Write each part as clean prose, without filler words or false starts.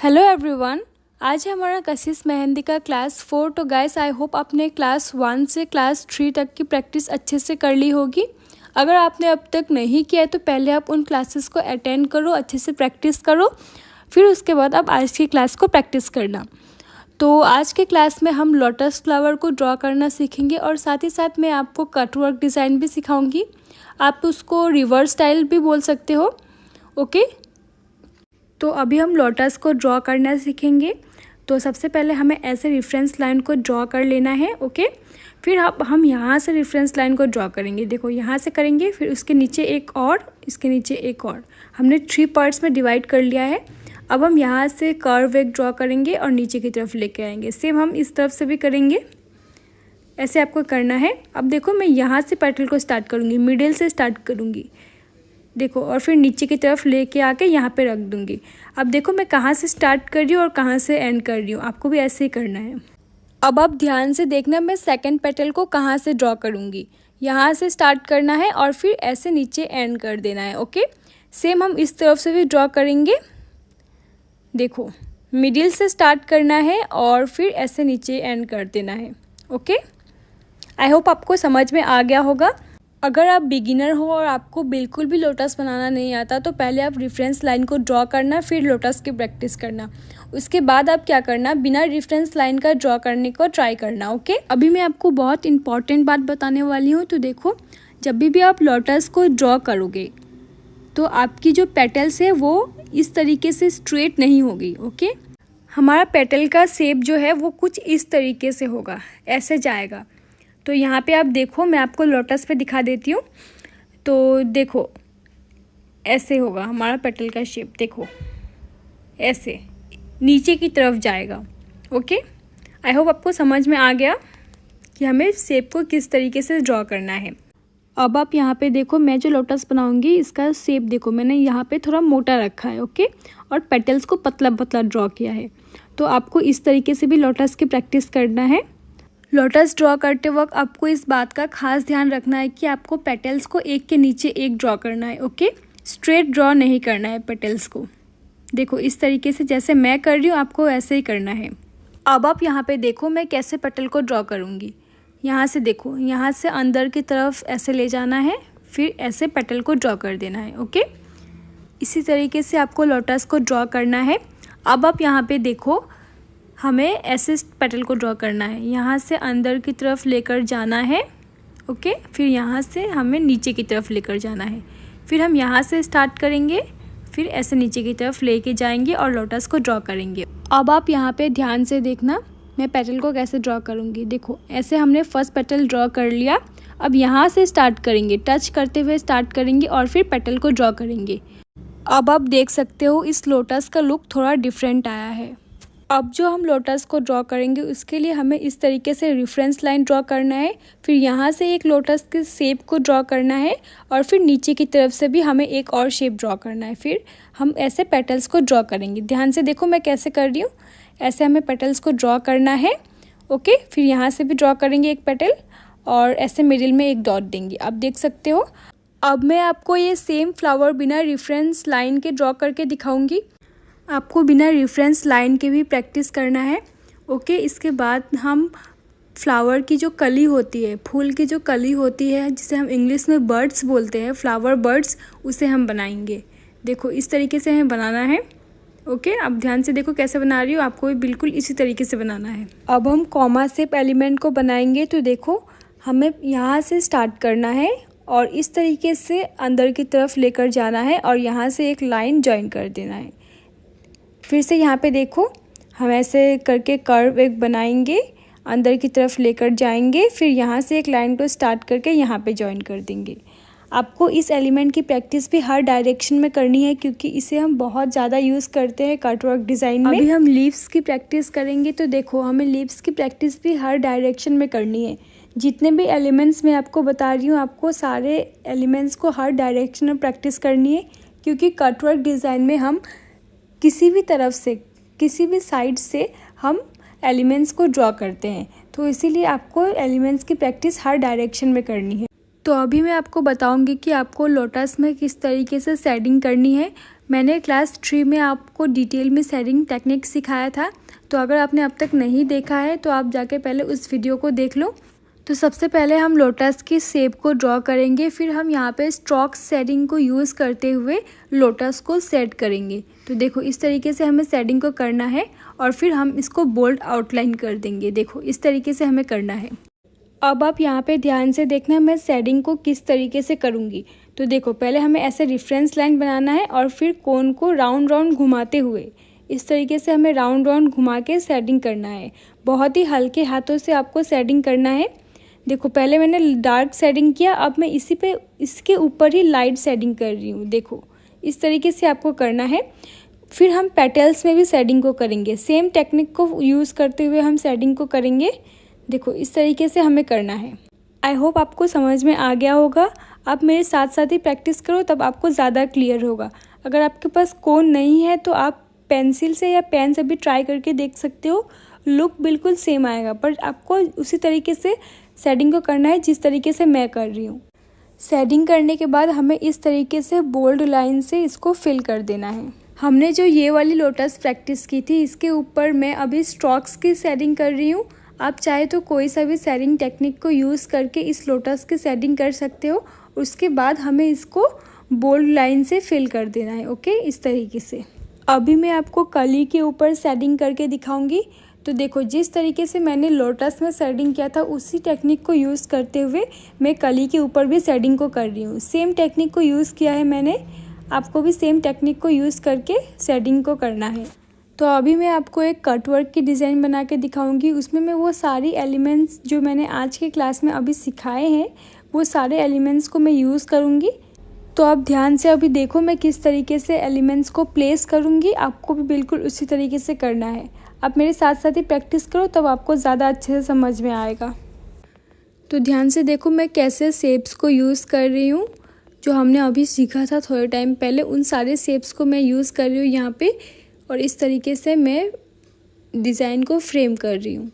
Hello everyone, आज है हमारा कशिश मेहंदी का क्लास 4। तो गाइस आई होप आपने क्लास 1 से क्लास 3 तक की प्रैक्टिस अच्छे से कर ली होगी। अगर आपने अब तक नहीं किया है तो पहले आप उन क्लासेस को अटेंड करो, अच्छे से प्रैक्टिस करो, फिर उसके बाद आप आज की क्लास को प्रैक्टिस करना। तो आज के क्लास में हम लोटस फ्लावर को ड्रॉ करना सीखेंगे और साथ ही साथ मैं आपको कट वर्क डिज़ाइन भी सिखाऊंगी। आप उसको रिवर्स स्टाइल भी बोल सकते हो। ओके, तो अभी हम लोटस को ड्रॉ करना सीखेंगे। तो सबसे पहले हमें ऐसे रेफरेंस लाइन को ड्रॉ कर लेना है। ओके, फिर हम यहाँ से रेफरेंस लाइन को ड्रॉ करेंगे। देखो यहाँ से करेंगे, फिर उसके नीचे एक और, इसके नीचे एक और। हमने 3 पार्ट्स में डिवाइड कर लिया है। अब हम यहाँ से कर्व एक ड्रॉ करेंगे और नीचे की तरफ लेके आएंगे। सेम हम इस तरफ से भी करेंगे, ऐसे आपको करना है। अब देखो मैं यहाँ से पेटल को स्टार्ट करूँगी, मिडिल से स्टार्ट करूँगी, देखो, और फिर नीचे की तरफ लेके आके यहाँ पे रख दूँगी। अब देखो मैं कहाँ से स्टार्ट कर रही हूँ और कहाँ से एंड कर रही हूँ, आपको भी ऐसे ही करना है। अब आप ध्यान से देखना, मैं सेकंड पेटल को कहाँ से ड्रॉ करूँगी। यहाँ से स्टार्ट करना है और फिर ऐसे नीचे एंड कर देना है। ओके, सेम हम इस तरफ से भी ड्रॉ करेंगे। देखो मिडिल से स्टार्ट करना है और फिर ऐसे नीचे एंड कर देना है। ओके, आई होप आपको समझ में आ गया होगा। अगर आप बिगिनर हो और आपको बिल्कुल भी लोटस बनाना नहीं आता तो पहले आप रेफरेंस लाइन को ड्रॉ करना, फिर लोटस की प्रैक्टिस करना। उसके बाद आप क्या करना, बिना रेफरेंस लाइन का ड्रॉ करने को ट्राई करना। ओके, अभी मैं आपको बहुत इंपॉर्टेंट बात बताने वाली हूँ। तो देखो, जब भी आप लोटस को ड्रॉ करोगे तो आपकी जो पेटल्स है वो इस तरीके से स्ट्रेट नहीं होगी। ओके, हमारा पेटल का शेप जो है वो कुछ इस तरीके से होगा, ऐसे जाएगा। तो यहाँ पे आप देखो, मैं आपको लोटस पे दिखा देती हूँ। तो देखो ऐसे होगा हमारा पेटल का शेप, देखो ऐसे नीचे की तरफ जाएगा। ओके, आई होप आपको समझ में आ गया कि हमें शेप को किस तरीके से ड्रॉ करना है। अब आप यहाँ पे देखो, मैं जो लोटस बनाऊंगी इसका शेप देखो, मैंने यहाँ पे थोड़ा मोटा रखा है। ओके, और पेटल्स को पतला पतला ड्रॉ किया है। तो आपको इस तरीके से भी लोटस की प्रैक्टिस करना है। लोटस ड्रॉ करते वक्त आपको इस बात का खास ध्यान रखना है कि आपको पेटल्स को एक के नीचे एक ड्रॉ करना है। ओके, स्ट्रेट ड्रॉ नहीं करना है पेटल्स को। देखो इस तरीके से जैसे मैं कर रही हूँ आपको ऐसे ही करना है। अब आप यहाँ पे देखो मैं कैसे पेटल को ड्रॉ करूँगी। यहाँ से देखो, यहाँ से अंदर की तरफ ऐसे ले जाना है, फिर ऐसे पेटल को ड्रॉ कर देना है। ओके, इसी तरीके से आपको लोटस को ड्रॉ करना है। अब आप यहाँ पे देखो, हमें ऐसे पेटल को ड्रॉ करना है, यहाँ से अंदर की तरफ लेकर जाना है। ओके, फिर यहाँ से हमें नीचे की तरफ लेकर जाना है। फिर हम यहाँ से स्टार्ट करेंगे, फिर ऐसे नीचे की तरफ लेके जाएंगे और लोटस को ड्रॉ करेंगे। अब आप यहाँ पे ध्यान से देखना मैं पेटल को कैसे ड्रॉ करूँगी। देखो ऐसे हमने फर्स्ट पेटल ड्रॉ कर लिया। अब यहाँ से स्टार्ट करेंगे, टच करते हुए स्टार्ट करेंगे और फिर पेटल को ड्रॉ करेंगे। अब आप देख सकते हो इस लोटस का लुक थोड़ा डिफरेंट आया है। अब जो हम लोटस को ड्रॉ करेंगे उसके लिए हमें इस तरीके से रेफरेंस लाइन ड्रॉ करना है, फिर यहाँ से एक लोटस के शेप को ड्रॉ करना है और फिर नीचे की तरफ से भी हमें एक और शेप ड्रॉ करना है। फिर हम ऐसे पेटल्स को ड्रॉ करेंगे। ध्यान से देखो मैं कैसे कर रही हूँ, ऐसे हमें पेटल्स को ड्रॉ करना है। ओके, फिर यहाँ से भी ड्रॉ करेंगे एक पेटल और ऐसे मिडिल में एक डॉट देंगे। आप देख सकते हो। अब मैं आपको ये सेम फ्लावर बिना रेफरेंस लाइन के ड्रॉ करके दिखाऊँगी। आपको बिना रेफरेंस लाइन के भी प्रैक्टिस करना है। ओके, इसके बाद हम फ्लावर की जो कली होती है, फूल की जो कली होती है, जिसे हम इंग्लिश में बर्ड्स बोलते हैं, फ्लावर बर्ड्स, उसे हम बनाएंगे। देखो इस तरीके से हमें बनाना है। ओके, अब ध्यान से देखो कैसे बना रही हूँ, आपको भी बिल्कुल इसी तरीके से बनाना है। अब हम कॉमा शेप एलिमेंट को बनाएंगे। तो देखो हमें यहाँ से स्टार्ट करना है और इस तरीके से अंदर की तरफ लेकर जाना है और यहाँ से एक लाइन ज्वाइन कर देना है। फिर से यहाँ पे देखो हम ऐसे करके कर्व एक बनाएंगे, अंदर की तरफ लेकर जाएंगे, फिर यहाँ से एक लाइन को स्टार्ट करके यहाँ पे ज्वाइन कर देंगे। आपको इस एलिमेंट की प्रैक्टिस भी हर डायरेक्शन में करनी है क्योंकि इसे हम बहुत ज़्यादा यूज़ करते हैं कटवर्क डिज़ाइन में। अभी हम लीव्स की प्रैक्टिस करेंगे। तो देखो हमें लीव्स की प्रैक्टिस भी हर डायरेक्शन में करनी है। जितने भी एलिमेंट्स मैं आपको बता रही हूँ, आपको सारे एलिमेंट्स को हर डायरेक्शन में प्रैक्टिस करनी है क्योंकि कटवर्क डिज़ाइन में हम किसी भी तरफ से, किसी भी साइड से हम एलिमेंट्स को ड्रॉ करते हैं। तो इसीलिए आपको एलिमेंट्स की प्रैक्टिस हर डायरेक्शन में करनी है। तो अभी मैं आपको बताऊंगी कि आपको लोटस में किस तरीके से शेडिंग करनी है। मैंने क्लास 3 में आपको डिटेल में शेडिंग टेक्निक सिखाया था, तो अगर आपने अब तक नहीं देखा है तो आप जाके पहले उस वीडियो को देख लो। तो सबसे पहले हम लोटस की शेप को ड्रॉ करेंगे, फिर हम यहाँ पे स्ट्रोक शेडिंग को यूज़ करते हुए लोटस को सेट करेंगे। तो देखो इस तरीके से हमें शेडिंग को करना है और फिर हम इसको बोल्ड आउटलाइन कर देंगे। देखो इस तरीके से हमें करना है। अब आप यहाँ पे ध्यान से देखना मैं शेडिंग को किस तरीके से करूँगी। तो देखो पहले हमें ऐसे रेफरेंस लाइन बनाना है और फिर कोन को राउंड राउंड घुमाते हुए इस तरीके से हमें राउंड राउंड घुमा के शेडिंग करना है। बहुत ही हल्के हाथों से आपको शेडिंग करना है। देखो पहले मैंने डार्क शेडिंग किया, अब मैं इसके ऊपर ही लाइट शेडिंग कर रही हूँ। देखो इस तरीके से आपको करना है। फिर हम पेटल्स में भी शेडिंग को करेंगे, सेम टेक्निक को यूज़ करते हुए हम शेडिंग को करेंगे। देखो इस तरीके से हमें करना है। आई होप आपको समझ में आ गया होगा। आप मेरे साथ साथ ही प्रैक्टिस करो तब आपको ज़्यादा क्लियर होगा। अगर आपके पास कोन नहीं है तो आप पेंसिल से या पेन से भी ट्राई करके देख सकते हो, लुक बिल्कुल सेम आएगा, पर आपको उसी तरीके से शेडिंग को करना है जिस तरीके से मैं कर रही हूँ। शेडिंग करने के बाद हमें इस तरीके से बोल्ड लाइन से इसको फिल कर देना है। हमने जो ये वाली लोटस प्रैक्टिस की थी इसके ऊपर मैं अभी स्ट्रोक्स की शेडिंग कर रही हूँ। आप चाहे तो कोई सा भी शेडिंग टेक्निक को यूज़ करके इस लोटस की शेडिंग कर सकते हो। उसके बाद हमें इसको बोल्ड लाइन से फिल कर देना है। ओके, इस तरीके से। अभी मैं आपको कली के ऊपर शेडिंग करके दिखाऊंगी। तो देखो जिस तरीके से मैंने लोटस में शेडिंग किया था उसी टेक्निक को यूज़ करते हुए मैं कली के ऊपर भी शेडिंग को कर रही हूँ। सेम टेक्निक को यूज़ किया है मैंने, आपको भी सेम टेक्निक को यूज़ करके शेडिंग को करना है। तो अभी मैं आपको एक कटवर्क की डिज़ाइन बना के दिखाऊंगी। उसमें मैं वो सारी एलिमेंट्स जो मैंने आज के क्लास में अभी सिखाए हैं वो सारे एलिमेंट्स को मैं यूज़ करूंगी। तो आप ध्यान से अभी देखो मैं किस तरीके से एलिमेंट्स को प्लेस करूंगी, आपको भी बिल्कुल उसी तरीके से करना है। आप मेरे साथ साथ ही प्रैक्टिस करो तब आपको ज़्यादा अच्छे से समझ में आएगा। तो ध्यान से देखो मैं कैसे शेप्स को यूज़ कर रही हूँ। जो हमने अभी सीखा था थोड़े टाइम पहले उन सारे शेप्स को मैं यूज़ कर रही हूँ यहाँ पे, और इस तरीके से मैं डिज़ाइन को फ्रेम कर रही हूँ।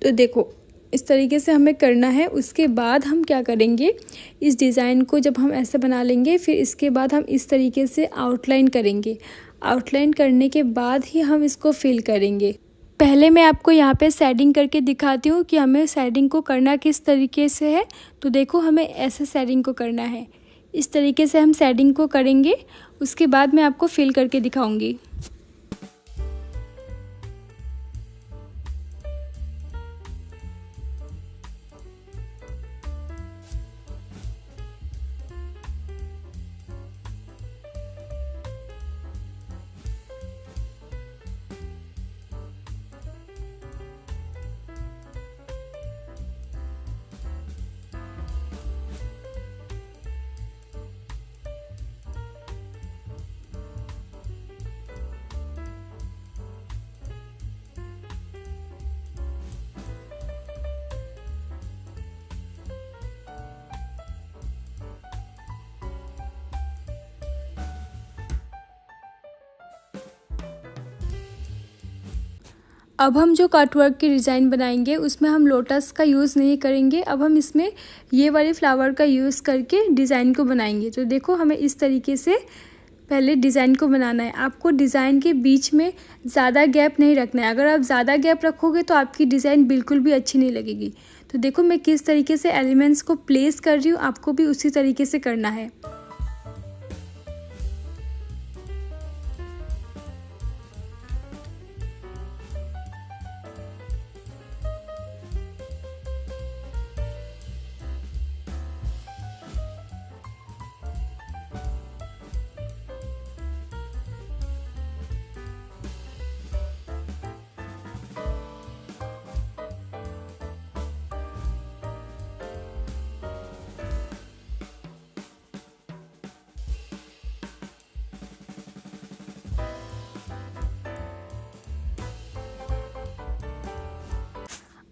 तो देखो इस तरीके से हमें करना है। उसके बाद हम क्या करेंगे, इस डिज़ाइन को जब हम ऐसे बना लेंगे फिर इसके बाद हम इस तरीके से आउटलाइन करेंगे। आउटलाइन करने के बाद ही हम इसको फिल करेंगे। पहले मैं आपको यहाँ पे शेडिंग करके दिखाती हूँ कि हमें शेडिंग को करना किस तरीके से है। तो देखो हमें ऐसे शेडिंग को करना है, इस तरीके से हम शेडिंग को करेंगे। उसके बाद मैं आपको फिल करके दिखाऊंगी। अब हम जो कटवर्क की डिज़ाइन बनाएंगे उसमें हम लोटस का यूज़ नहीं करेंगे। अब हम इसमें ये वाले फ्लावर का यूज़ करके डिज़ाइन को बनाएंगे। तो देखो हमें इस तरीके से पहले डिज़ाइन को बनाना है। आपको डिज़ाइन के बीच में ज़्यादा गैप नहीं रखना है। अगर आप ज़्यादा गैप रखोगे तो आपकी डिज़ाइन बिल्कुल भी अच्छी नहीं लगेगी। तो देखो मैं किस तरीके से एलिमेंट्स को प्लेस कर रही हूँ, आपको भी उसी तरीके से करना है।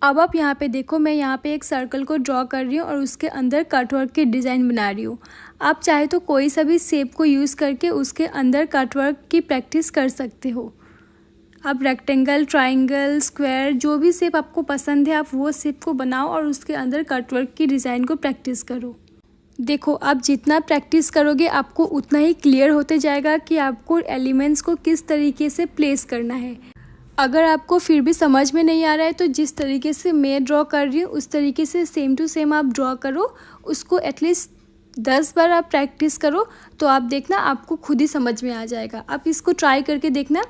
अब आप यहाँ पे देखो मैं यहाँ पे एक सर्कल को ड्रॉ कर रही हूँ और उसके अंदर कटवर्क की डिज़ाइन बना रही हूँ। आप चाहे तो कोई सा भी शेप को यूज़ करके उसके अंदर कटवर्क की प्रैक्टिस कर सकते हो। आप रेक्टेंगल, ट्रायंगल, स्क्वायर, जो भी शेप आपको पसंद है आप वो शेप को बनाओ और उसके अंदर कटवर्क की डिज़ाइन को प्रैक्टिस करो। देखो, आप जितना प्रैक्टिस करोगे आपको उतना ही क्लियर होते जाएगा कि आपको एलिमेंट्स को किस तरीके से प्लेस करना है। अगर आपको फिर भी समझ में नहीं आ रहा है तो जिस तरीके से मैं ड्रॉ कर रही हूँ उस तरीके से सेम टू सेम आप ड्रॉ करो। उसको एटलीस्ट 10 बार आप प्रैक्टिस करो तो आप देखना आपको खुद ही समझ में आ जाएगा। आप इसको ट्राई करके देखना।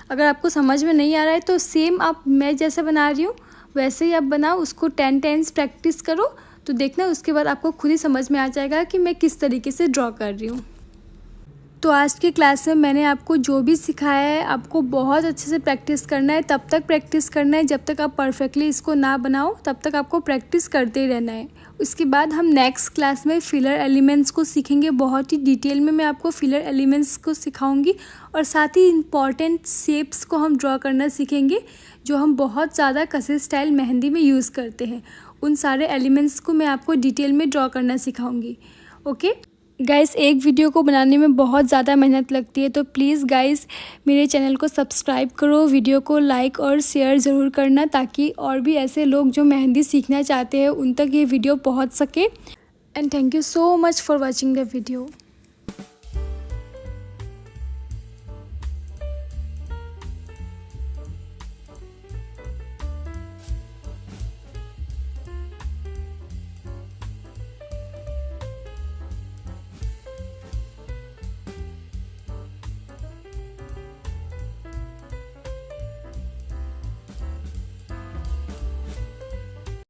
अगर आपको समझ में नहीं आ रहा है तो सेम आप मैं जैसे बना रही हूँ वैसे ही आप बनाओ, उसको 10 टाइम्स प्रैक्टिस करो तो देखना उसके बाद आपको खुद ही समझ में आ जाएगा कि मैं किस तरीके से ड्रॉ कर रही हूँ। तो आज की क्लास में मैंने आपको जो भी सिखाया है आपको बहुत अच्छे से प्रैक्टिस करना है। तब तक प्रैक्टिस करना है जब तक आप परफेक्टली इसको ना बनाओ, तब तक आपको प्रैक्टिस करते ही रहना है। उसके बाद हम नेक्स्ट क्लास में फिलर एलिमेंट्स को सीखेंगे। बहुत ही डिटेल में मैं आपको फिलर एलिमेंट्स को सिखाऊंगी और साथ ही इम्पॉर्टेंट शेप्स को हम ड्रॉ करना सीखेंगे जो हम बहुत ज़्यादा कसी स्टाइल मेहंदी में यूज़ करते हैं। उन सारे एलिमेंट्स को मैं आपको डिटेल में ड्रॉ करना सिखाऊंगी। ओके गाइस, एक वीडियो को बनाने में बहुत ज़्यादा मेहनत लगती है तो प्लीज़ गाइस मेरे चैनल को सब्सक्राइब करो, वीडियो को लाइक और शेयर ज़रूर करना ताकि और भी ऐसे लोग जो मेहंदी सीखना चाहते हैं उन तक ये वीडियो पहुंच सके। And thank you so much for watching the video.